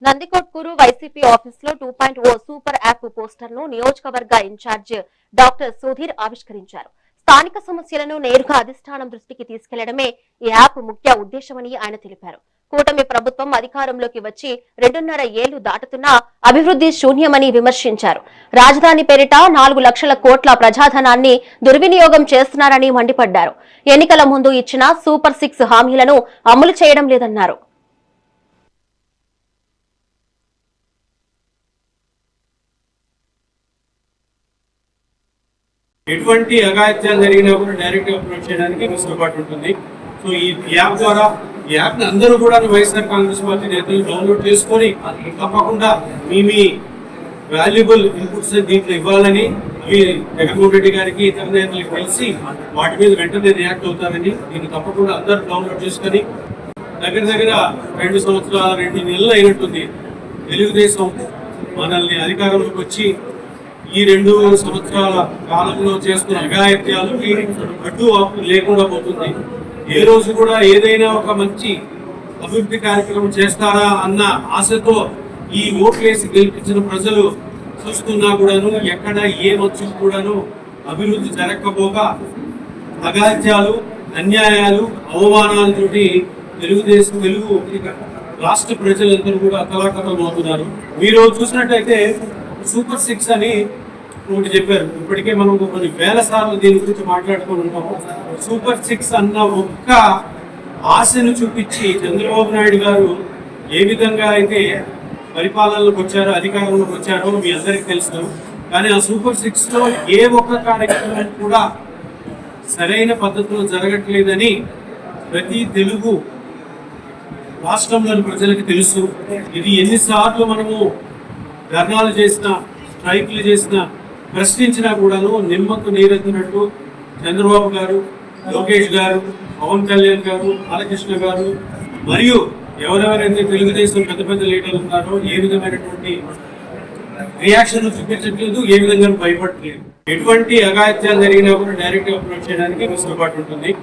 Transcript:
Nandikotkur YCP ఆఫీసులో 2.0 super app poster ను నియోజకవర్గ ఇన్ఛార్జ్ డాక్టర్ సుధీర్ ఆవిష్కరించారు. స్థానిక సమస్యలను నేరుగా అధిష్టానం దృష్టికి తీసుకెళ్లడమే ఈ యాప్ ముఖ్య ఉద్దేశమని ఆయన తెలిపారు. కూటమి ప్రభుత్వం అధికారంలోకి వచ్చి 2.5 ఏళ్లు దాటుతున్నా అభివృద్ధి శూన్యమని విమర్శించారు. రాజధాని పేరిట 4 లక్షల కోట్ల ప్రజాధనాన్ని దుర్వినియోగం చేస్తున్నారని మండిపడ్డారు. ఎన్నికల ముందు ఇచ్చిన సూపర్ 6 హామీలను అమలు చేయడం లేదన్నారు. ఎటువంటి అగాత్యాలు జరిగినా కూడా డైరెక్ట్ అప్రోచ్ చేయడానికి వెసులుబాటు ఉంటుంది. సో ఈ యాప్ ద్వారా ఈ యాప్ని అందరూ కూడా వైఎస్ఆర్ కాంగ్రెస్ పార్టీ నేతలు డౌన్లోడ్ చేసుకొని తప్పకుండా మీ వాల్యుబుల్ ఇన్పుట్స్ దీంట్లో ఇవ్వాలని అవి జగన్మోహన్ రెడ్డి గారికి ఇతర నేతలకు తెలిసి వాటి మీద వెంటనే రియాక్ట్ అవుతారని దీన్ని తప్పకుండా అందరూ డౌన్లోడ్ చేసుకొని దగ్గర 2 సంవత్సరాల 2 నెలలు అయినట్టుంది తెలుగుదేశం మనల్ని అధికారంలోకి వచ్చి ఈ 2 సంవత్సరాల కాలంలో చేస్తున్న అఘాయిత్యాలకి అడ్డు లేకుండా పోతుంది. ఏ రోజు కూడా ఏదైనా ఒక మంచి అభివృద్ధి కార్యక్రమం చేస్తారా అన్న ఆశతో ఈ ఓట్లేసి గెలిపించిన ప్రజలు చూస్తున్నా కూడాను ఎక్కడ ఏ మచ్చుకు కూడాను అభివృద్ధి జరగకపోగా అఘాయిత్యాలు, అన్యాయాలు, అవమానాలతోటి తెలుగు రాష్ట్ర ప్రజలందరూ కూడా అతలాకతం అవుతున్నారు. మీరు చూసినట్టయితే సూపర్ 6 అని ఒకటి చెప్పారు. ఇప్పటికే మనం కొన్ని వేల సార్లు దీని గురించి మాట్లాడుకుని ఉన్నాము. సూపర్ 6 అన్న ఒక్క ఆశను చూపించి చంద్రబాబు నాయుడు గారు ఏ విధంగా అయితే పరిపాలనలోకి వచ్చారో, అధికారంలోకి వచ్చారో మీ అందరికీ తెలుసు. కానీ ఆ సూపర్ 6లో ఏ ఒక్క కార్యక్రమం కూడా సరైన పద్ధతిలో జరగట్లేదని ప్రతి తెలుగు రాష్ట్రంలోని ప్రజలకు తెలుసు. ఇది ఎన్నిసార్లు మనము ధర్నాలు చేసినా, స్ట్రైక్లు చేసినా, ప్రశ్నించినా కూడాను నిమ్మకు నీరెత్తినట్టు చంద్రబాబు గారు, లోకేష్ గారు, పవన్ కళ్యాణ్ గారు, బాలకృష్ణ గారు మరియు ఎవరెవరైతే తెలుగుదేశం పెద్ద లీడర్లు ఉన్నారో ఏ విధమైనటువంటి రియాక్షన్ చూపించట్లేదు, ఏ విధంగా భయపడట్లేదు. ఎటువంటి అఘాయిత్యాలు జరిగినా కూడా డైరెక్ట్ అప్రోచ్ చేయడానికి వెసులుబాటు ఉంటుంది.